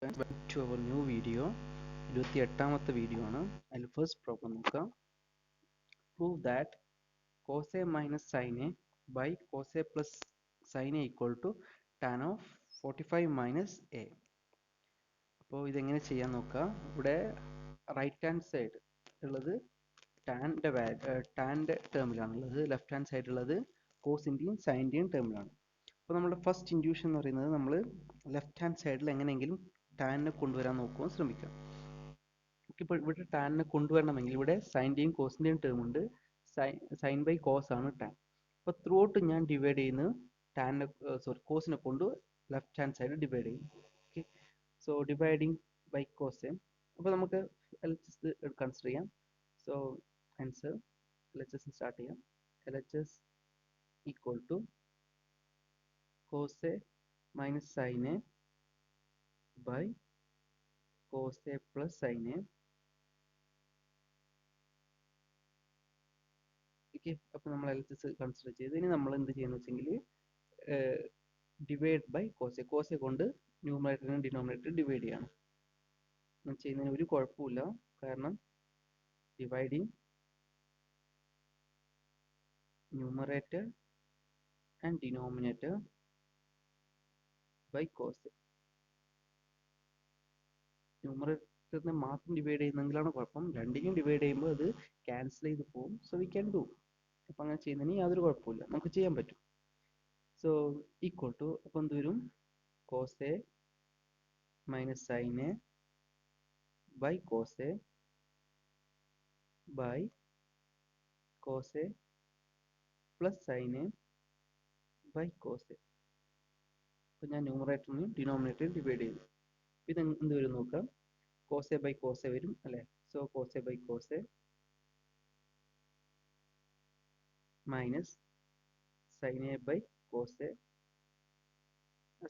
Welcome to our new video. 28ാമത്തെ video ആണ്. അതിൽ ഫസ്റ്റ് പ്രോബ്ലം നോക്കാം. Prove that cos A minus sin A by cos A plus sin A equal to tan of 45 minus A. അപ്പോൾ ഇതെങ്ങനെ ചെയ്യാൻ നോക്കാം. ഇവിടെ റൈറ്റ് ഹാൻഡ് സൈഡ് ഉള്ളത് ടാൻ്റെ ടേമിലാണുള്ളത്, ലെഫ്റ്റ് ഹാൻഡ് സൈഡ് ഉള്ളത് കോസിൻ്റെയും സൈൻ്റെയും ടേമിലാണ്. അപ്പോൾ നമ്മുടെ ഫസ്റ്റ് ഇൻഡ്യൂഷൻ എന്ന് പറയുന്നത് നമ്മൾ ലെഫ്റ്റ് ഹാൻഡ് സൈഡിൽ എങ്ങനെയെങ്കിലും ടാനിനെ കൊണ്ടുവരാൻ നോക്കുവാൻ ശ്രമിക്കാം. ഇപ്പോൾ ഇവിടെ ടാനിനെ കൊണ്ടുവരണമെങ്കിൽ ഇവിടെ സൈൻ്റെയും കോസിൻ്റെയും ടേം ഉണ്ട്. സൈൻ ബൈ കോസ് ആണ് ടാൻ. അപ്പോൾ ത്രൂ ഔട്ട് ഞാൻ ഡിവൈഡ് ചെയ്യുന്നത് കോസിനെ കൊണ്ട് ലെഫ്റ്റ് ഹാൻഡ് സൈഡ് ഡിവൈഡ് ചെയ്യും. Okay, so dividing by cos. അപ്പോൾ നമുക്ക് LHS കൺസിഡർ ചെയ്യാം. സോ ആൻസർ LHS സ്റ്റാർട്ട് ചെയ്യാം. LHS equal to cos A minus sin A by cos A plus sin A. Okay, അപ്പോൾ നമ്മൾ LHS കൺസിഡർ ചെയ്ത് ഇനി നമ്മൾ എന്ത് ചെയ്യുന്നത് വെച്ചെങ്കിൽ ഡിവൈഡ് ബൈ കോസ് എ കൊണ്ട് ന്യൂമറേറ്ററിനും ഡിനോമിനേറ്റർ ഡിവൈഡ് ചെയ്യണം. ചെയ്യുന്നതിന് ഒരു കുഴപ്പമില്ല, കാരണം dividing numerator and denominator by cos. ന്യൂമറേറ്ററിനെ മാത്രം ഡിവൈഡ് ചെയ്യുന്നെങ്കിലാണ് കുഴപ്പം. രണ്ടിനും ഡിവൈഡ് ചെയ്യുമ്പോൾ അത് ക്യാൻസൽ ചെയ്ത് പോകും. So we can do. അപ്പം അങ്ങനെ ചെയ്യുന്നതിന് യാതൊരു കുഴപ്പമില്ല, നമുക്ക് ചെയ്യാൻ പറ്റും. സോ ഈക്വൽ ടു, അപ്പം എന്ത് വരും, cos A minus sine A by cos A by cos A plus sine A by cos A. അപ്പം ഞാൻ ന്യൂമറേറ്ററിനെയും ഡിനോമിനേറ്ററിനെയും ഡിവൈഡ് ചെയ്തു. ഇത് എന്ത് വരും നോക്കാം. Cos A by cos A വരും അല്ലേ. So cos A by cos A minus sine A by cos A.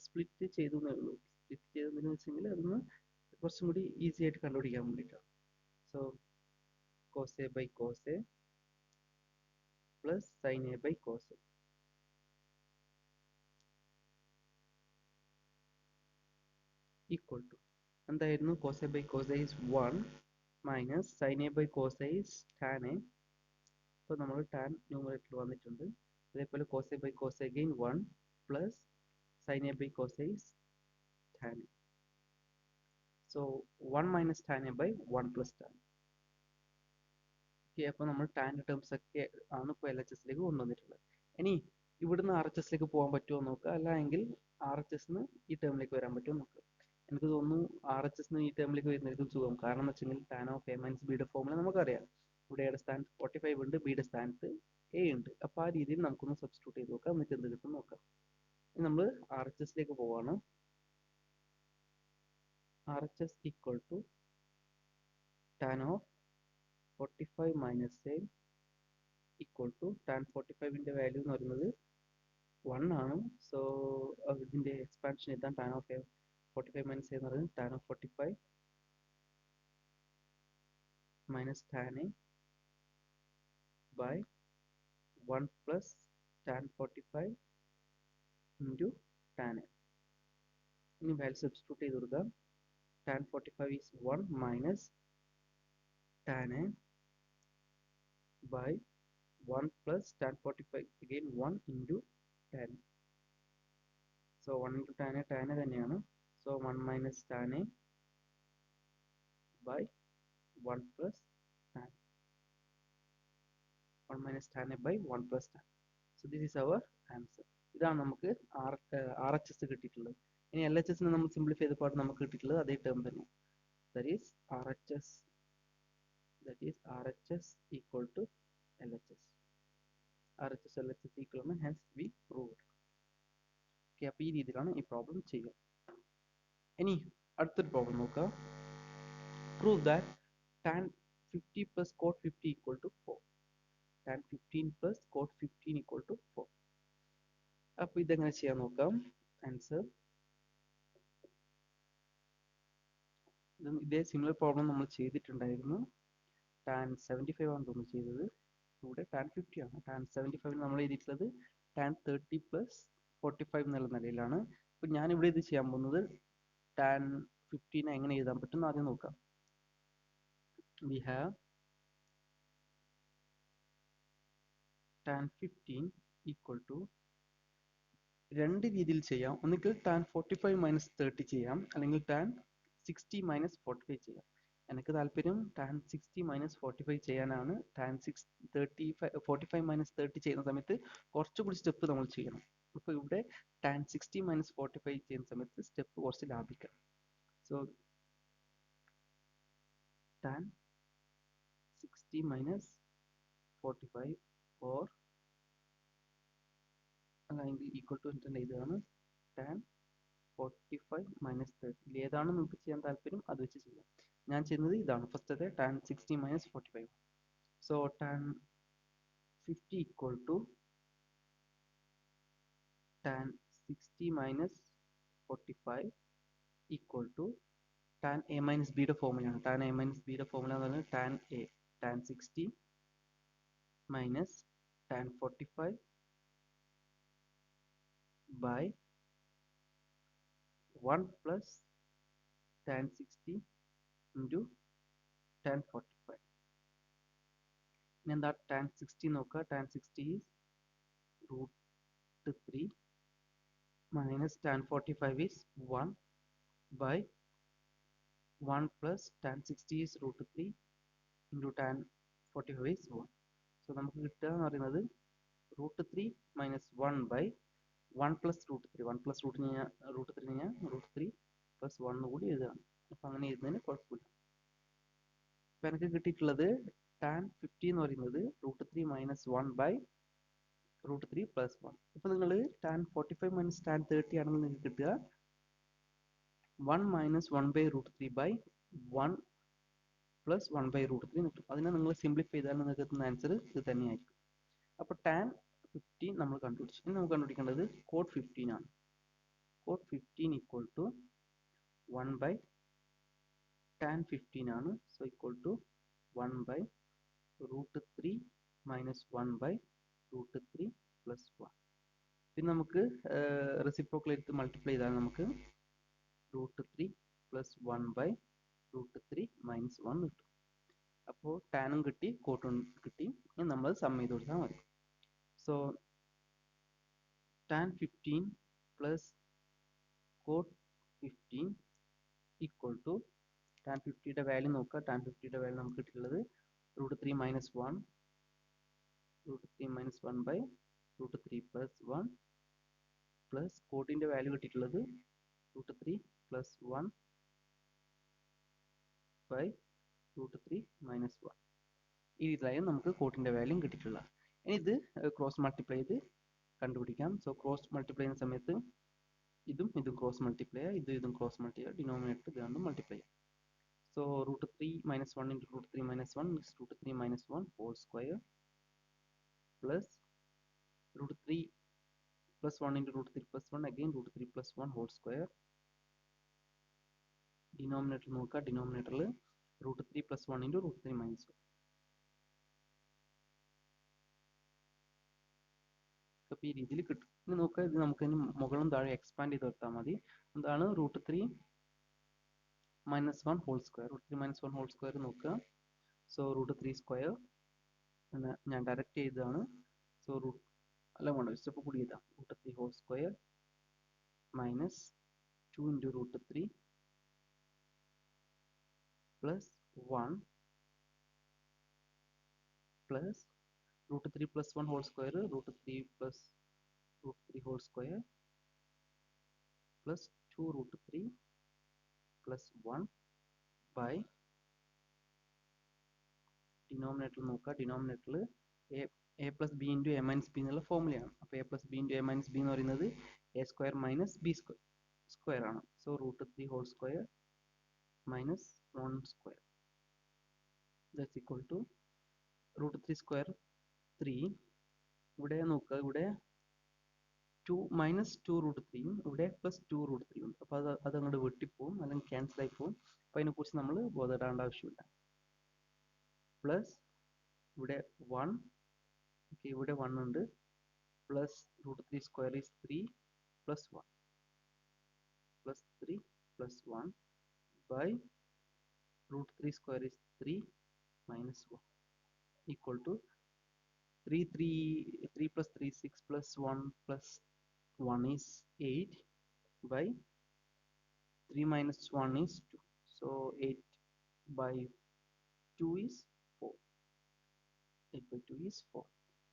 Split ചെയ്തു എന്നേ ഉള്ളൂ. സ്പ്ലിറ്റ് ചെയ്തതെന്ന് വെച്ചെങ്കിൽ അതൊന്ന് കുറച്ചും കൂടി ഈസി ആയിട്ട് കണ്ടുപിടിക്കാൻ വേണ്ടിയിട്ടാണ്. So cos A by cos A plus sine A by cos A equal to എന്തായിരുന്നു, cos A by cos A is 1 minus sine A by cos A is tan A. അപ്പോൾ നമ്മൾ ടാൻ ന്യൂമറേറ്റർ വന്നിട്ടുണ്ട്. അതേപോലെ cos A by cos A again 1 plus sin A by cos A is tan A. So 1 minus tan A by 1 plus tan. Okay, അപ്പോൾ നമ്മൾ ടാൻ്റെ terms ഒക്കെ ആണ് ഇപ്പോൾ LHSലേക്ക് കൊണ്ടുവന്നിട്ടുള്ളത്. ഇനി ഇവിടുന്ന് RHSലേക്ക് പോകാൻ പറ്റുമോ നോക്കുക, അല്ലെങ്കിൽ RHSന്ന് ഈ ടേമിലേക്ക് വരാൻ പറ്റുമോ നോക്കുക. എനിക്ക് തോന്നുന്നു RHSന്ന് ഈ ടേമിലേക്ക് വരുന്നതായിരിക്കും സുഖം. കാരണം എന്ന് വെച്ചെങ്കിൽ ടാൻ ഓഫ് എ മൈനസ് ബിയുടെ ഫോമുല നമുക്കറിയാം. ഇവിടെ എയുടെ സ്ഥാനത്ത് 45 ഉണ്ട്, ബിയുടെ സ്ഥാനത്ത് എ ഉണ്ട്. അപ്പോൾ ആ രീതിയിൽ നമുക്കൊന്ന് സബ്സ്റ്റിറ്റ്യൂട്ട് ചെയ്ത് നോക്കാം, എന്നിട്ട് എന്ത് കിട്ടും നോക്കാം. നമ്മൾ RHSലേക്ക് പോവാണ്. RHS equal to tan of 45 minus A equal to tan 45ൻ്റെ വാല്യൂ എന്ന് പറയുന്നത് 1 ആണ്. സോ ഇതിൻ്റെ എക്സ്പാൻഷൻ എഴുതാൻ ടാൻ ഓഫ് 45 മൈനസ് എ എന്ന് പറയുന്നത് tan of 45 minus tan A by 1 plus tan 45 into tan A. ഇനി വാല്യൂ സബ്സ്റ്റിറ്റ്യൂട്ട് ചെയ്ത് കൊടുക്കാം. Tan 45 is 1 minus tan A by 1 plus tan 45 again 1 into tan A. So 1 into tan A തന്നെയാണ്. So 1 minus tan A by 1 plus tan. 1 minus tan A by 1 plus tan. So this is our answer. ഇതാണ് നമുക്ക് RHS കിട്ടിയിട്ടുള്ളത്. ഇനി LHS നമ്മൾ simplify ചെയ്തപ്പോൾ നമുക്ക് കിട്ടിയിട്ടുള്ളത് അതേ ടേം തന്നെ. That is RHS equal to LHS. RHS LHS equal ആണ്, hence we proved. ഓക്കെ, അപ്പോൾ ഈ രീതിയിലാണ് ഈ പ്രോബ്ലം ചെയ്യുക. ഇനി അടുത്തൊരു പ്രോബ്ലം നോക്കുക. Prove that tan 50 plus cot 50 equal to 4. tan 15 plus cot 15 equal to 4. അപ്പോൾ ഇതെങ്ങനെ ചെയ്യാൻ നോക്കാം. ആൻസർ ഇതേ സിമിലർ പ്രോബ്ലം നമ്മൾ ചെയ്തിട്ടുണ്ടായിരുന്നു. tan 75 ആണ് തോന്നുന്നു ചെയ്തത്. ഇവിടെ tan 50 ആണ്. tan 75 നമ്മൾ എഴുതിയിട്ടുള്ളത് tan 30 plus 45 എന്നുള്ള നിലയിലാണ്. അപ്പോൾ ഞാനിവിടെ ഇത് ചെയ്യാൻ പോകുന്നത് tan 15 എങ്ങനെ എഴുതാൻ പറ്റും ആദ്യം നോക്കാം. We have tan 15 equal to രണ്ട് രീതിയിൽ ചെയ്യാം. ഒന്നുകിൽ tan 45 minus 30 ചെയ്യാം, അല്ലെങ്കിൽ tan 60 minus 45 ചെയ്യാം. എനിക്ക് താല്പര്യം tan 60 minus 45 ചെയ്യാനാണ്. tan 45 minus 30 ചെയ്യുന്ന സമയത്ത് കുറച്ചുകൂടി സ്റ്റെപ്പ് നമ്മൾ ചെയ്യണം. അപ്പോൾ ഇവിടെ tan 60 minus 45 ചെയ്യുന്ന സമയത്ത് സ്റ്റെപ്പ് കുറച്ച് ലാഭിക്കാം. സോ tan 60 minus 45 or അല്ലെങ്കിൽ ഈക്വൽ ടു ഇതാണ് tan 45 minus 30. ഏതാണ് നിങ്ങൾക്ക് ചെയ്യാൻ താല്പര്യം അത് വെച്ച് ചെയ്യാം. ഞാൻ ചെയ്യുന്നത് ഇതാണ് ഫസ്റ്റത്തെ tan 60 minus 45. So tan 50 equal to tan 60 minus 45 equal to tan a minus b യുടെ ഫോർമുലയാണ്. tan a minus b യുടെ ഫോർമുല എന്ന് പറയുന്നത് tan a, tan 60 minus tan 45 by 1 plus tan 60 into tan 45. ഇനി എന്താ tan 60 നോക്കുക. tan 60 is root 3 minus tan 45 is 1 by 1 plus tan 60 is root 3 into tan 45 is 1. So നമുക്ക് കിട്ടുക എന്ന് പറയുന്നത് root 3 minus 1 by 1 plus root 3. 1 plus root 3 ഞാൻ root 3 plus 1 കൂടി എഴുതുകയാണ്. അപ്പം അങ്ങനെ എഴുതുന്നതിന് കുഴപ്പമില്ല. അപ്പം എനിക്ക് കിട്ടിയിട്ടുള്ളത് tan 50 എന്ന് പറയുന്നത് root 3 minus 1 by root 3 plus 1. ഇപ്പോൾ നിങ്ങൾ tan 45 minus tan 30 ആണെങ്കിൽ നിങ്ങൾക്ക് കിട്ടുക 1 minus 1 by root 3 by 1 plus 1 by root 3 കിട്ടും. അതിനെ നിങ്ങൾ സിംപ്ലിഫൈ ചെയ്താൽ നിങ്ങൾക്ക് കിട്ടുന്ന ആൻസർ ഇത് തന്നെയായിരിക്കും. അപ്പോൾ tan 15 നമ്മൾ കണ്ടുപിടിച്ചു. ഇനി നമുക്ക് കണ്ടുപിടിക്കേണ്ടത് cot 15 ആണ്. cot 15 equal to 1 by tan 15 ആണ്. So equal to 1 by root 3 minus 1 by root 3 plus 1. പിന്നെ നമുക്ക് റെസിപ്രോക്കൽ എടുത്ത് മൾട്ടിപ്ലൈ ചെയ്താൽ നമുക്ക് root 3 plus 1 by root 3 minus 1 കിട്ടും. അപ്പോൾ ടാനും കിട്ടി കോട്ടും കിട്ടി. ഇനി നമ്മൾ സം ചെയ്ത് കൊടുത്താൽ മതി. So tan 15 plus cot 15 equal to tan 50യുടെ വാല്യൂ നോക്കുക. tan 50യുടെ വാല്യൂ നമുക്ക് കിട്ടിയിട്ടുള്ളത് root 3 minus 1 root 3 minus 1 by root 3 plus 1 plus കോട്ടിൻ്റെ value കിട്ടിയിട്ടുള്ളത് root 3 plus 1 by root 3 minus 1. ഈ രീതിയിലായും നമുക്ക് കോട്ടിൻ്റെ വാല്യൂ കിട്ടിയിട്ടുള്ളത്. ഇനി ഇത് ക്രോസ് മൾട്ടിപ്ലൈ ചെയ്ത് കണ്ടുപിടിക്കാം. സോ ക്രോസ് മൾട്ടിപ്ലൈ ചെയ്യുന്ന സമയത്ത് ഇതും ക്രോസ് മൾട്ടിപ്ലൈ ചെയ്യുക, ഇതും ക്രോസ് മൾട്ടിപ്ലൈ ചെയ്യുക, ഡിനോമിനേറ്റർ ഇത് രണ്ടും മൾട്ടിപ്ലൈ ചെയ്യാം. So root 3 minus 1 into root 3 minus 1 is root 3 minus 1 whole square plus root 3 plus 1 into root 3 plus 1 again root 3 plus 1 whole square. Denominator നോക്കുക. ഡിനോമിനേറ്ററിൽ root 3 plus 1 into root 3 minus 1. അപ്പോൾ ഈ രീതിയിൽ കിട്ടും. ഇനി നോക്കുക, ഇത് നമുക്ക് ഇനി മുകളും താഴെ എക്സ്പാൻഡ് ചെയ്ത് വെത്താൽ മതി. എന്താണ് root 3 minus 1 whole square. root 3 minus 1 whole square നോക്കുക. സോ root 3 square ഞാൻ ഡയറക്റ്റ് ചെയ്തതാണ്. സോ അല്ല വേണ്ട സ്റ്റെപ്പ് കൂടി ചെയ്താൽ root 3 whole square minus 2 into root 3 plus 1 plus root 3 plus 1 whole square root 3 plus root 3 whole square plus 2 root 3 plus 1 by denominator നോക്കുക. ഡിനോമിനേറ്ററിൽ A plus B into A minus B എന്നുള്ള ഫോർമുലയാണ്. അപ്പോൾ A plus B into A minus B എന്ന് പറയുന്നത് A square minus B square ആണ്. So root 3 whole square minus 1 square that's equal to root 3 square 3. ഇവിടെ നോക്കുക, ഇവിടെ 2 മൈനസ് 2 root 3 ഇവിടെ പ്ലസ് 2 root 3 ഉണ്ട്. അപ്പോൾ അത് അങ്ങോട്ട് വെട്ടിപ്പോവും അല്ലെങ്കിൽ ക്യാൻസൽ ആയി പോവും. അപ്പോൾ അതിനെക്കുറിച്ച് നമ്മൾ ബോധപ്പെടേണ്ട ആവശ്യമില്ല. പ്ലസ് ഇവിടെ 1, ഓക്കെ, ഇവിടെ 1 ഉണ്ട്, plus root 3 square is 3 plus 1 plus 3 plus 1 by root 3 square is 3 minus 1 equal to 3 plus 3 6 plus 1 plus 1 is 8 by 3 minus 1 is 2. So 8 by 2 is 4. 8 by 2 is 4.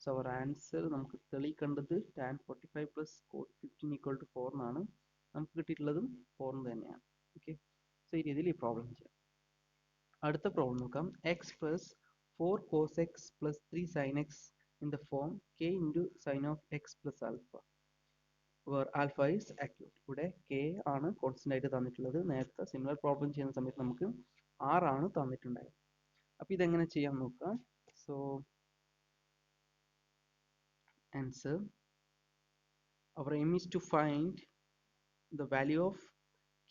So our answer നമുക്ക് തെളിയിക്കേണ്ടത് tan 45 plus cot 15 equal to 4 എന്നാണ്. നമുക്ക് കിട്ടിയിട്ടുള്ളതും 4 തന്നെയാണ്. Okay, so ഈ രീതിയിൽ ഈ problem ചെയ്യാം. അടുത്ത problem നോക്കാം. X plus 4 cos x plus 3 sin x in the form k into sin of x plus alpha where alpha is acute. ഇവിടെ k ആണ് കോൺസ്റ്റന്റ് ആയിട്ട് തന്നിട്ടുള്ളത്. നേരത്തെ സിമിലർ പ്രോബ്ലം ചെയ്യുന്ന സമയത്ത് നമുക്ക് r ആണ് തന്നിട്ടുണ്ടായത്. അപ്പോൾ ഇതെങ്ങനെ ചെയ്യാൻ നോക്കാം. So answer, our aim is to find the value of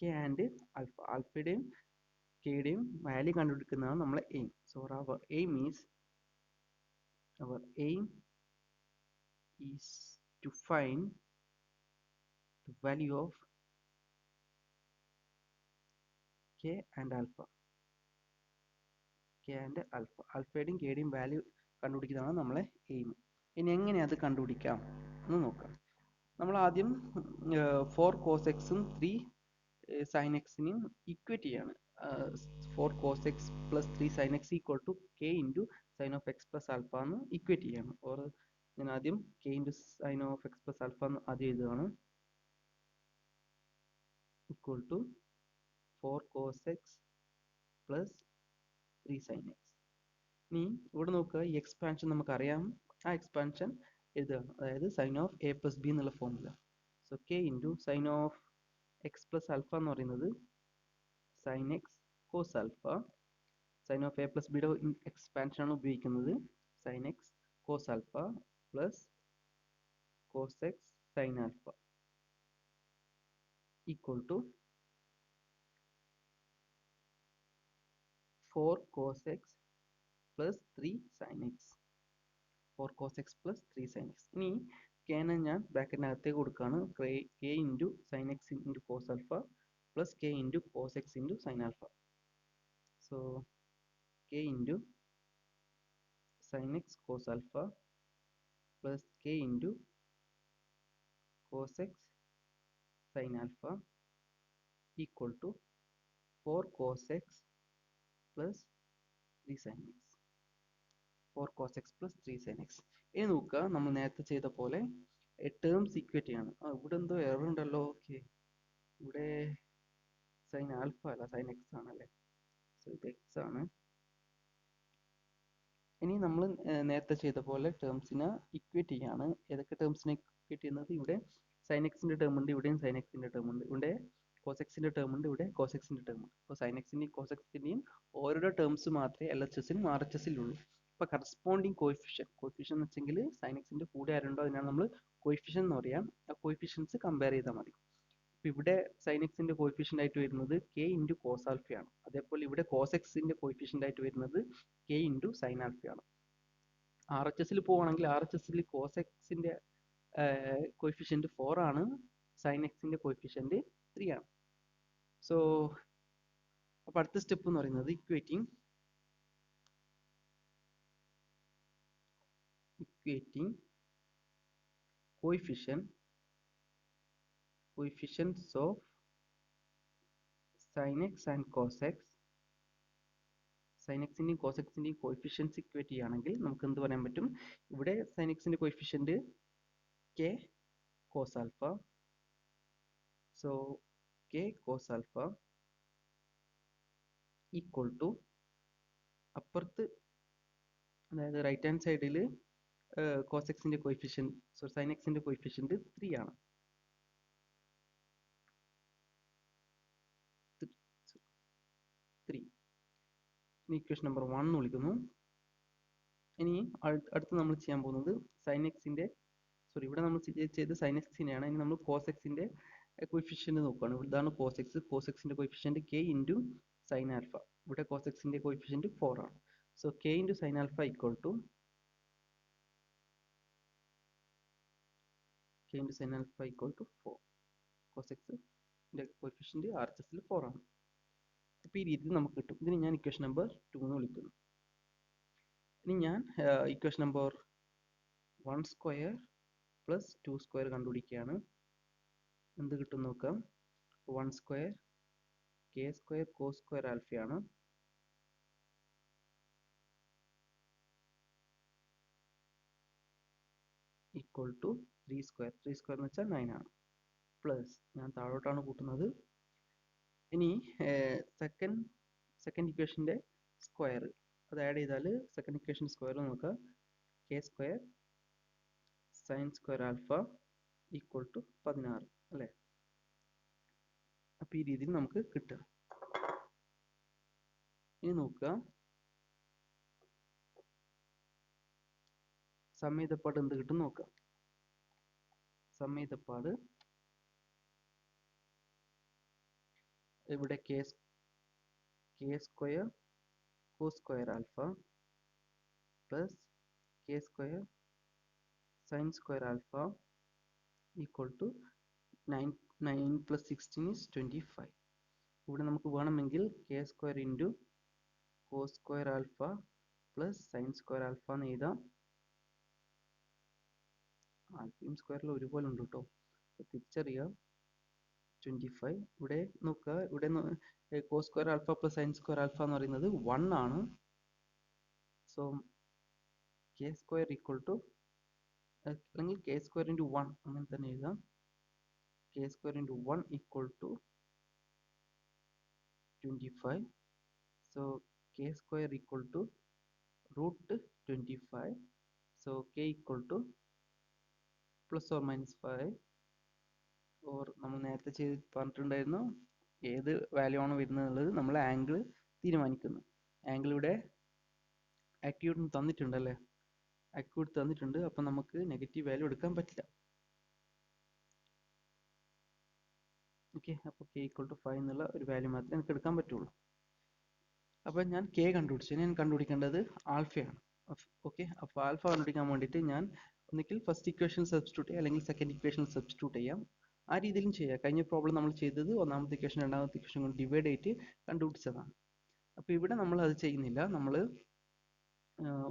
k and alpha. ആൽഫയുടെയും കെയുടെയും വാല്യൂ കണ്ടുപിടിക്കുന്നതാണ് നമ്മളെ aim. So our aim is to find the value of k and alpha. ആൽഫയുടെയും കെയുടെയും വാല്യൂ കണ്ടുപിടിക്കുന്നതാണ് നമ്മളെ എയിം. ഇനി എങ്ങനെ അത് കണ്ടുപിടിക്കാം എന്ന് നോക്കാം. നമ്മൾ ആദ്യം 4 cos x ഉം 3 sin x നെയും ഇക്വേറ്റ് ചെയ്യാണ്. 4 cos x plus 3 sin x equal to k into sin of x plus alpha എന്ന് ഇക്വേറ്റ് ചെയ്യാണ്. ഓർ ഞാൻ ആദ്യം k into sin of x plus alpha എന്ന് ആദ്യം എഴുതുകയാണ്. equal to 4 cos x plus 3 sin x. ഇനി ഇവിടെ നോക്കുക, ഈ എക്സ്പാൻഷൻ നമുക്കറിയാം. ആ എക്സ്പാൻഷൻ എഴുതുകയാണ്, അതായത് sine of A plus B എന്നുള്ള formula. So K into sine of X plus alpha എന്ന് പറയുന്നത് sine X cos alpha. Sine of A plus ബിയുടെ എക്സ്പാൻഷൻ ആണ് ഉപയോഗിക്കുന്നത്. Sine X cos alpha plus cos X sine alpha equal to 4 cos x plus 3 sin x. 4 cos x plus 3 sin x. ഇനി kനെ ഞാൻ ബ്രാക്കറ്റിനകത്തേക്ക് കൊടുക്കുകയാണ്. k into sine X into cos alpha plus k into cos X into sine alpha. So k into sine X cos alpha plus k into cos X sine alpha equal to 4 cos x plus 3 sin x. 4 cos x plus 3 sin x. ഇനി നോക്കുക, നമ്മൾ നേരത്തെ ചെയ്ത പോലെ terms equate ചെയ്യാണ്. ഇവിടെ എന്തോ error ഉണ്ടല്ലോ. ഓക്കെ, ഇവിടെ സൈൻ ആൽഫ അല്ല സൈൻ എക്സ് ആണല്ലേ. സോ ഇത് എക്സ് ആണ്. ഇനി നമ്മൾ നേരത്തെ ചെയ്ത പോലെ ടേംസിനെ ഇക്വേറ്റ് ചെയ്യാണ്. ഏതൊക്കെ ടേംസിനെ ഇക്വേറ്റ് ചെയ്യുന്നത്? ഇവിടെ സൈൻ എക്സിന്റെ ടേം ഉണ്ട്, ഇവിടെയും സൈൻ എക്സിന്റെ ടേം ഉണ്ട്, ഇവിടെ കോസ് എക്സിന്റെ ടേം ഉണ്ട്, ഇവിടെ കോസ് എക്സിന്റെ ടേം ഉണ്ട്. അപ്പോൾ സൈൻ എക്സിന്റെയും കോസ് എക്സിന്റെയും ഓരോ ടേംസ് മാത്രമേ എൽ എച്ച് എസിലും ആർ എച്ച് എസിലും ഉള്ളൂ. ഇപ്പൊ കറസ്പോണ്ടിങ് കോയിഫിഷ്യൻ എന്ന് വെച്ചെങ്കിൽ സൈൻ എക്സിന്റെ കൂടെ ആരുണ്ടോ അതിനാണ് നമ്മൾ കോയിഫിഷ്യൻ എന്ന് പറയാം. ആ കോയിഫിഷ്യൻസ് കമ്പയർ ചെയ്താൽ മതി. ഇപ്പൊ ഇവിടെ സൈൻ എക്സിന്റെ കോയിഫിഷ്യന്റ് ആയിട്ട് വരുന്നത് കെ ഇൻറ്റു കോസ് ആൽഫയാണ്. അതേപോലെ ഇവിടെ കോസ് എക്സിന്റെ കോയിഫിഷ്യന്റ് ആയിട്ട് വരുന്നത് കെ ഇൻറ്റു സൈൻ ആൽഫയാണ്. ആർ എച്ച് എസിൽ പോവുകയാണെങ്കിൽ ആർ എച്ച് എസിൽ കോസ് എക്സിന്റെ കോയിഫിഷ്യന്റ് 4 ആണ്, സൈൻ എക്സിന്റെ കോയിഫിഷ്യന്റ് 3 ആണ്. സോ അപ്പൊ അടുത്ത സ്റ്റെപ്പ് എന്ന് പറയുന്നത് equating coefficients of sin x and cos x. sin എക്സിന്റെയും കോസ് എക്സിന്റെയും കോയിഫിഷ്യൻസ് ഇക്വേറ്റ് ചെയ്യുകയാണെങ്കിൽ നമുക്ക് എന്ത് പറയാൻ പറ്റും? ഇവിടെ sin എക്സിന്റെ coefficient k cos alpha. So k cos alpha equal to അപ്പുറത്ത്, അതായത് റൈറ്റ് ഹാൻഡ് സൈഡിൽ കോസ് എക്സിന്റെ കോയിഫിഷ്യന്റ് സൈൻ എക്സിന്റെ കോയിഫിഷ്യന്റ് 3 ആണ്. ഇക്വേഷൻ നമ്പർ 1 എന്ന് വിളിക്കുന്നു. ഇനി അടുത്ത് നമ്മൾ ചെയ്യാൻ പോകുന്നത് സൈൻ എക്സിന്റെ ഇവിടെ നമ്മൾ ചെയ്ത് സൈൻ എക്സിനെയാണ്. ഇനി നമ്മൾ കോസ് എക്സിന്റെ കോയിഫിഷ്യന്റ് നോക്കുകയാണ്. ഇതാണ് കോസ് എക്സ്. കോസ് എക്സിന്റെ coefficient K into sine alpha. ഇവിടെ കോസ് എക്സിന്റെ കോയിഫിഷ്യന്റ് 4 ആണ്. So K into sine alpha equal to k into sin alpha equal to 4. cos x ന്റെ കോയിഫിഷ്യന്റ് ആർ എച്ച് എസിൽ 4 ആണ്. അപ്പോൾ ഈ രീതിയിൽ നമുക്ക് കിട്ടും. ഇതിന് ഞാൻ ഇക്വേഷൻ നമ്പർ 2 എന്ന് വിളിക്കുന്നു. ഇനി ഞാൻ equation number 1 square plus 2 square കണ്ടുപിടിക്കുകയാണ്. എന്ത് കിട്ടും നോക്കാം. 1 square K square cos square ആൽഫയാണ്, ഈക്വൽ ടു 3 സ്ക്വയർ. 3 സ്ക്വയർ എന്ന് വെച്ചാൽ 9 ആണ്. പ്ലസ് ഞാൻ താഴോട്ടാണ് കൂട്ടുന്നത്. ഇനി സെക്കൻഡ് ഇക്വേഷൻ്റെ സ്ക്വയർ അത് ആഡ് ചെയ്താൽ സെക്കൻഡ് ഇക്വേഷൻ സ്ക്വയർ നോക്കുക. K square sine square alpha equal to 16 അല്ലേ. അപ്പോൾ ഈ രീതിയിൽ നമുക്ക് കിട്ടുക. ഇനി നോക്കുക, സം ചെയ്തപ്പാട് എന്ത് കിട്ടും നോക്കാം. സം ചെയ്തപ്പാട് ഇവിടെ K square cos square alpha plus K square sine square alpha equal to 9 plus 16 is 25. ഇവിടെ നമുക്ക് വേണമെങ്കിൽ K square into cos square alpha plus sine square alpha എന്ന് എഴുതാം. ആൽഫയും സ്ക്വയറിൽ ഒരുപോലെ ഉണ്ട് കേട്ടോ, തിരിച്ചറിയാം. 25 ഇവിടെ നോക്കുക, ഇവിടെ cos square alpha plus sine square alpha എന്ന് പറയുന്നത് 1 ആണ്. So K square equal to അല്ലെങ്കിൽ കെ സ്ക്വയർ ഇൻറ്റു 1 അങ്ങനെ തന്നെ എഴുതാം. K square into 1 equal to 25. So K square equal to root 25. So K equal to plus or minus 5 or നമ്മൾ നേരത്തെ പറഞ്ഞിട്ടുണ്ടായിരുന്നു ഏത് വാല്യൂ ആണ് വരുന്നത് എന്നുള്ളത് നമ്മൾ ആംഗിൾ തീരുമാനിക്കുന്നു. ആംഗിൾ ഇവിടെ ആക്യൂട്ട് തന്നിട്ടുണ്ട് അല്ലേ, ആക്യൂട്ട് തന്നിട്ടുണ്ട്. അപ്പം നമുക്ക് നെഗറ്റീവ് വാല്യൂ എടുക്കാൻ പറ്റില്ല. ഓക്കെ, അപ്പോൾ കെ ഈക്വൽ ടു 5 എന്നുള്ള ഒരു വാല്യൂ മാത്രമേ എനിക്ക് എടുക്കാൻ പറ്റുള്ളൂ. അപ്പോൾ ഞാൻ കെ കണ്ടുപിടിച്ചു. ഞാൻ കണ്ടുപിടിക്കേണ്ടത് ആൽഫയാണ്. ഓക്കെ, അപ്പോൾ ആൽഫ കണ്ടുപിടിക്കാൻ വേണ്ടിയിട്ട് ഞാൻ ഒന്നുകിൽ ഫസ്റ്റ് ഇക്വേഷൻ സബ്സ്റ്റിറ്റ്യൂട്ട് ചെയ്യാം അല്ലെങ്കിൽ സെക്കൻഡ് ഇക്വേഷൻ സബ്സ്റ്റിറ്റ്യൂട്ട് ചെയ്യാം. ആ രീതിയിലും ചെയ്യാം. കഴിഞ്ഞ പ്രോബ്ലം നമ്മൾ ചെയ്തത് ഒന്നാമത്തെ ഇക്വേഷൻ രണ്ടാമത്തെ ഇക്വേഷൻ കൊണ്ട് ഡിവൈഡ് ചെയ്തിട്ട് കണ്ടുപിടിച്ചതാണ്. അപ്പോൾ ഇവിടെ നമ്മൾ അത് ചെയ്യുന്നില്ല. നമ്മൾ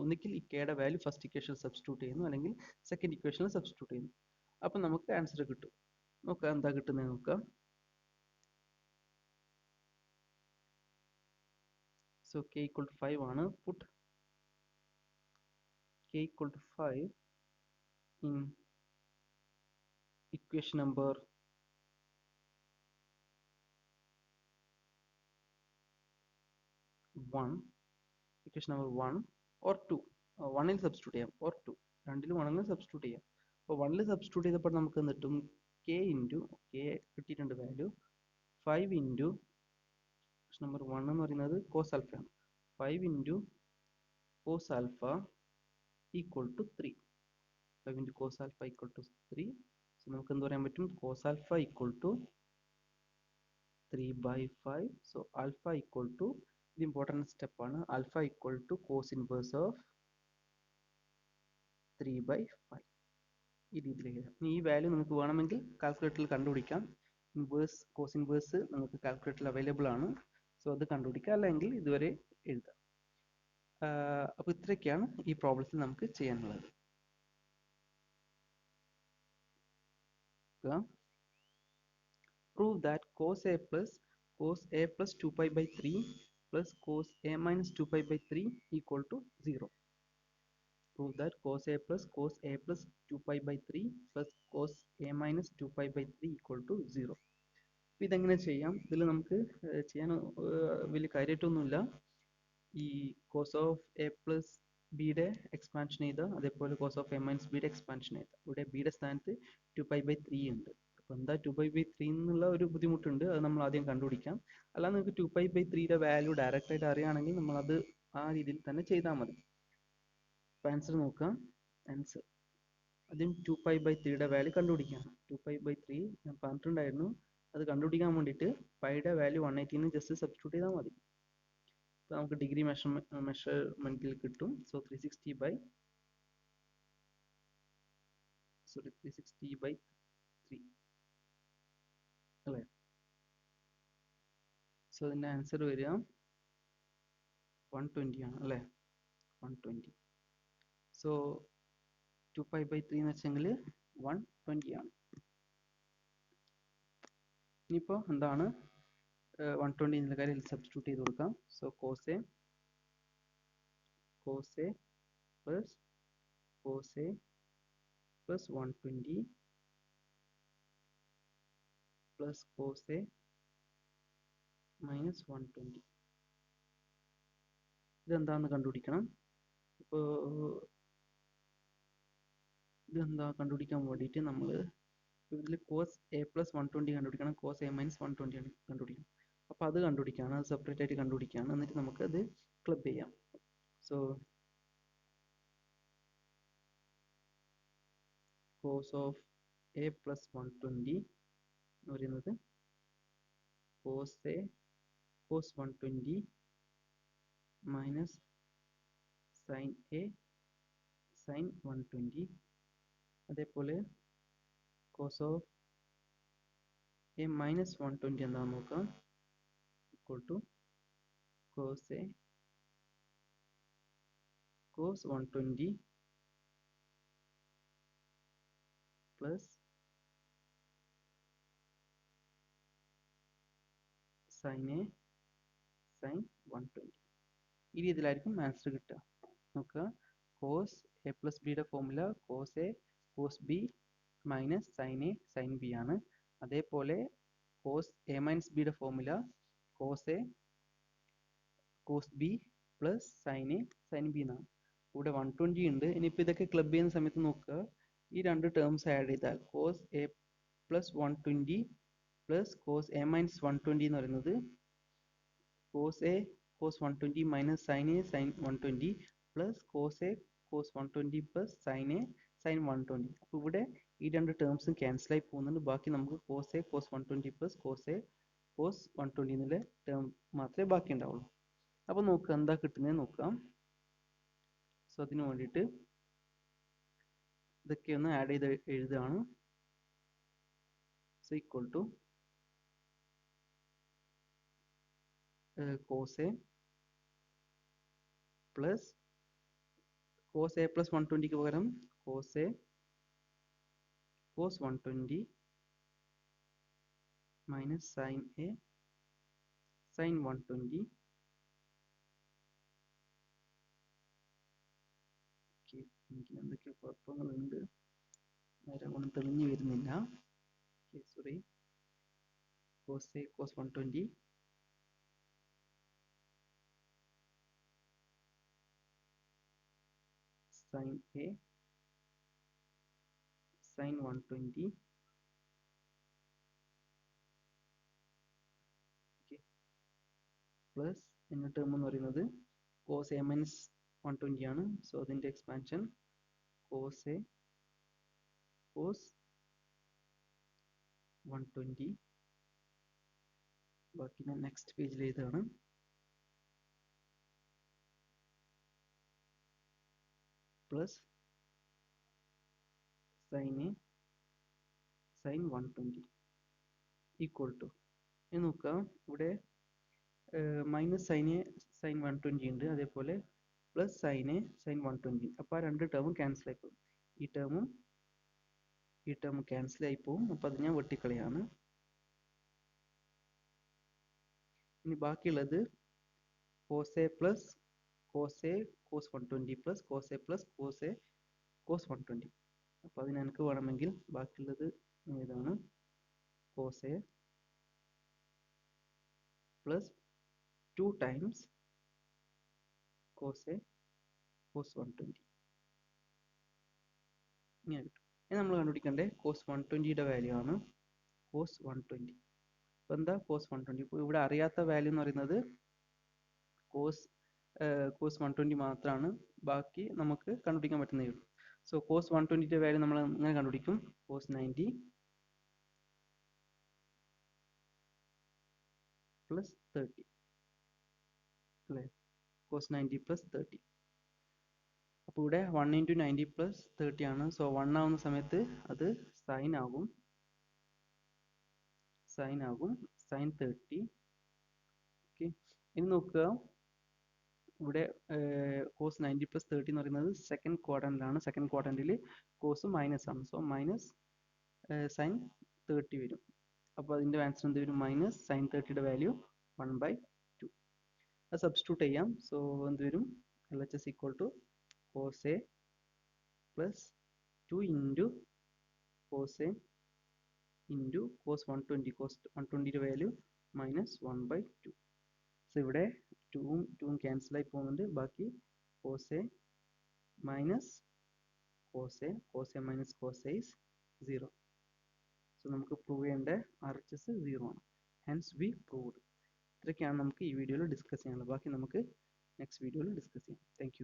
ഒന്നുകിൽ ഈ കെയുടെ വാല്യൂ ഫസ്റ്റ് ഇക്വേഷനിൽ സബ്സ്റ്റിറ്റ്യൂട്ട് ചെയ്യുന്നു അല്ലെങ്കിൽ സെക്കൻഡ് ഇക്വേഷനിൽ സബ്സ്റ്റിറ്റ്യൂട്ട് ചെയ്യുന്നു. അപ്പം നമുക്ക് ആൻസർ കിട്ടും. നോക്കാം എന്താ കിട്ടുന്നത് നോക്കാം. സോ k equal to 5 ആണ്. Put k equal to 5 in equation number 1, equation number 1 or 2. 1ൽ സബ്സ്റ്റിറ്റ്യൂട്ട് ചെയ്യാം or 2, രണ്ടിലും വേണമെങ്കിൽ സബ്സ്റ്റിറ്റ്യൂട്ട് ചെയ്യാം. അപ്പോൾ 1ൽ സബ്സ്റ്റിറ്റ്യൂട്ട് ചെയ്തപ്പോൾ നമുക്ക് കിട്ടും k ഇൻറ്റു k കിട്ടിയിട്ടുണ്ട് വാല്യൂ 5 ഇൻറ്റു നമ്പർ 1 എന്ന് പറയുന്നത് കോസ് ആൽഫയാണ്. 5 into cos alpha equal to 3. 5 into cos alpha equal to 3. So നമുക്ക് എന്ത് പറയാൻ പറ്റും, cos alpha equal to 3/5. So alpha equal to, ഇത് ഇമ്പോർട്ടൻറ്റ് സ്റ്റെപ്പാണ്, alpha equal to cos inverse of 3/5. ഈ രീതിയിൽ എഴുതാം. ഈ വാല്യൂ നമുക്ക് വേണമെങ്കിൽ കാൽക്കുലേറ്ററിൽ കണ്ടുപിടിക്കാം. ഇൻവേഴ്സ് കോസ് ഇൻവേഴ്സ് നമുക്ക് കാൽക്കുലേറ്ററിൽ അവൈലബിൾ ആണ്. സോ അത് കണ്ടുപിടിക്കുക, അല്ലെങ്കിൽ ഇതുവരെ എഴുതാം. അപ്പോൾ ഇത്രയൊക്കെയാണ് ഈ പ്രോബ്ലത്തിൽ നമുക്ക് ചെയ്യാനുള്ളത്. Prove that cos a plus 2pi/3 plus cos a minus 2pi/3 equal to 0. Prove that cos a plus 2pi/3 plus cos a minus 2pi/3 equal to 0. ഇതെങ്ങനെ ചെയ്യാം? ഇതിൽ നമുക്ക് ചെയ്യാൻ വലിയ കാര്യമായിട്ടൊന്നുമില്ല. ഈ കോസ് ഓഫ് എ പ്ലസ് ബിയുടെ എക്സ്പാൻഷൻ ചെയ്ത, അതേപോലെ കോസ് ഓഫ് എ മൈനസ് ബിയുടെ എക്സ്പാൻഷൻ ചെയ്ത, ഇവിടെ ബിയുടെ സ്ഥാനത്ത് 2pi/3 ഉണ്ട്. അപ്പോൾ എന്താ 2pi/3 എന്നുള്ള ഒരു ബുദ്ധിമുട്ടുണ്ട്, അത് നമ്മൾ ആദ്യം കണ്ടുപിടിക്കാം. അല്ലാതെ നിങ്ങൾക്ക് 2pi/3യുടെ വാല്യൂ ഡയറക്റ്റ് ആയിട്ട് അറിയുകയാണെങ്കിൽ നമ്മളത് ആ രീതിയിൽ തന്നെ ചെയ്താൽ മതി. അപ്പോൾ ആൻസർ നോക്കാം. ആൻസർ ആദ്യം 2pi/3യുടെ വാല്യൂ കണ്ടുപിടിക്കാം. 2pi/3 ഞാൻ പറഞ്ഞിട്ടുണ്ടായിരുന്നു, അത് കണ്ടുപിടിക്കാൻ വേണ്ടിയിട്ട് പൈയുടെ വാല്യൂ 180 ജസ്റ്റ് സബ്സ്റ്റിറ്റ്യൂട്ട് ചെയ്താൽ മതി. അപ്പോൾ നമുക്ക് ഡിഗ്രി മെഷർമെന്റിൽ കിട്ടും. സോ 360/3 അല്ലേ. സോ അതിൻ്റെ ആൻസർ വരിക 120 ആണ് അല്ലേ, 120. സോ 2π/3 എന്ന് വെച്ചെങ്കിൽ 120 ആണ്. ഇനിയിപ്പോൾ എന്താണ് 120 എന്നുള്ള കാര്യം സബ്സ്റ്റിറ്റ്യൂട്ട് ചെയ്ത് കൊടുക്കാം. So cos A plus plus 120 plus cos A minus 120. ഇതെന്താണെന്ന് കണ്ടുപിടിക്കണം. ഇപ്പോൾ ഇതെന്താ കണ്ടുപിടിക്കാൻ വേണ്ടിയിട്ട് നമ്മൾ ഇതിൽ കോസ് എ പ്ലസ് 120 കണ്ടുപിടിക്കണം, കോസ് എ മൈനസ് 120 കണ്ടുപിടിക്കണം. അപ്പോൾ അത് കണ്ടുപിടിക്കുകയാണ്, അത് സെപ്പറേറ്റ് ആയിട്ട് കണ്ടുപിടിക്കുകയാണ്. എന്നിട്ട് നമുക്ക് അത് ക്ലബ് ചെയ്യാം. So cos of A plus 120 എന്ന് പറയുന്നത് cos 120 minus sine A sine 120. അതേപോലെ കോസ് ഓഫ് എ മൈനസ് 120 എന്താണെന്ന് നോക്കാം. Equal to cos 120 plus sine A sine 120. ഈ രീതിയിലായിരിക്കും ആൻസർ കിട്ടുക. നോക്കുക, കോസ് എ പ്ലസ് ബിയുടെ formula cos A cos B minus sine A sine B ആണ്. അതേപോലെ കോസ് എ മൈനസ് ബിയുടെ formula cos A cos B plus sine A sine B എന്നാണ്. ഇവിടെ 120 ഉണ്ട്. ഇനിയിപ്പോൾ ഇതൊക്കെ ക്ലബ് ചെയ്യുന്ന സമയത്ത് നോക്കുക, ഈ രണ്ട് ടേംസ് ആഡ് ചെയ്താൽ cos A plus 120 plus cos A minus 120 എന്ന് പറയുന്നത് cos A cos 120 minus sine A sine 120 plus cos A cos 120 plus sine A sine 120. അപ്പോൾ ഇവിടെ ഈ രണ്ട് ടേംസും ക്യാൻസൽ ആയി പോകുന്നുണ്ട്. ബാക്കി നമുക്ക് cos A cos 120 plus cos A cos 120 എന്നുള്ള ടേം മാത്രമേ ബാക്കി ഉണ്ടാവുള്ളൂ. അപ്പോൾ നോക്കുക എന്താ കിട്ടുന്നത് നോക്കാം. സോ അതിന് വേണ്ടിയിട്ട് ഇതൊക്കെ ഒന്ന് ആഡ് ചെയ്ത് എഴുതുകയാണ്. So equal to cos A plus cos A plus 120ക്ക് പകരം cos A cos 120 minus sine A sine 120. എന്തൊക്കെയോ കുഴപ്പങ്ങളുണ്ട്, നേരെ ഒന്നും തെളിഞ്ഞു വരുന്നില്ല. Sorry, cos A cos 120 sine A sine 120 plus എന്ന ടേം എന്ന് പറയുന്നത് കോസ് എ മൈനസ് 120 ആണ്. സോ അതിൻ്റെ എക്സ്പാൻഷൻ കോസ് എ കോസ് 120. ബാക്കി ഞാൻ നെക്സ്റ്റ് പേജിൽ എഴുതുകയാണ്. Plus sine A sine 120 equal to, ഇനി നോക്കുക ഇവിടെ മൈനസ് സൈൻ എ സൈൻ 120 ഉണ്ട്, അതേപോലെ പ്ലസ് സൈൻ എ സൈൻ 120. അപ്പോൾ ആ രണ്ട് ടേമും ക്യാൻസൽ ആയി പോകും. ഈ ടേം ക്യാൻസൽ ആയി പോകും. അപ്പോൾ അത് ഞാൻ വെട്ടിക്കളയാണ്. ഇനി ബാക്കിയുള്ളത് cos A plus cos A cos 120 plus cos A plus cos A cos 120. അപ്പോൾ അതിന് എനിക്ക് വേണമെങ്കിൽ ബാക്കിയുള്ളത് ഏതാണ്, cos A plus 2 times cos A cos 120 ഇങ്ങനെ കിട്ടും. ഇനി നമ്മൾ കണ്ടുപിടിക്കേണ്ടത് കോസ് 120യുടെ വാല്യൂ ആണ്. കോസ് 120 അപ്പോൾ എന്താ കോസ് 120? ഇപ്പോൾ ഇവിടെ അറിയാത്ത വാല്യൂ എന്ന് പറയുന്നത് കോസ് 120 മാത്രമാണ്. ബാക്കി നമുക്ക് കണ്ടുപിടിക്കാൻ പറ്റുന്നേ ഉള്ളൂ. സോ കോസ് 120യുടെ വാല്യൂ നമ്മൾ എങ്ങനെ കണ്ടുപിടിക്കും? കോസ് 90 പ്ലസ് 30 അല്ലേ, കോസ് 90 പ്ലസ് 30. അപ്പോൾ ഇവിടെ 1 ഇൻറ്റു 90 പ്ലസ് 30 ആണ്. സോ 1 ആവുന്ന സമയത്ത് അത് സൈൻ ആകും സൈൻ 30 ഓക്കെ, ഇനി നോക്കുക, ഇവിടെ കോസ് 90+30 എന്ന് പറയുന്നത് സെക്കൻഡ് ക്വാഡ്രന്റിലാണ്. സെക്കൻഡ് ക്വാഡ്രന്റിൽ കോസ് മൈനസ് ആണ്. സോ മൈനസ് സൈൻ 30 വരും. അപ്പോൾ അതിൻ്റെ ആൻസർ എന്ത് വരും? മൈനസ് സൈൻ 30യുടെ വാല്യൂ 1/2. അത് സബ്സ്റ്റിറ്റ്യൂട്ട് ചെയ്യാം. സോ എന്ത് വരും? LHS equal to cos A plus 2 into cos A into cos 120. Cos 120യുടെ വാല്യൂ മൈനസ് 1/2. സോ ഇവിടെ 2ഉം ക്യാൻസൽ ആയി പോകുന്നുണ്ട്. ബാക്കി cos A minus cos A minus cos A is 0. So നമുക്ക് പ്രൂവ് ചെയ്യേണ്ട RHS 0 ആണ്. Hence V proved. ഇത്രയൊക്കെയാണ് നമുക്ക് ഈ വീഡിയോയിൽ ഡിസ്കസ് ചെയ്യാനുള്ളത്. ബാക്കി നമുക്ക് നെക്സ്റ്റ് വീഡിയോയിൽ ഡിസ്കസ് ചെയ്യാം. Thank you.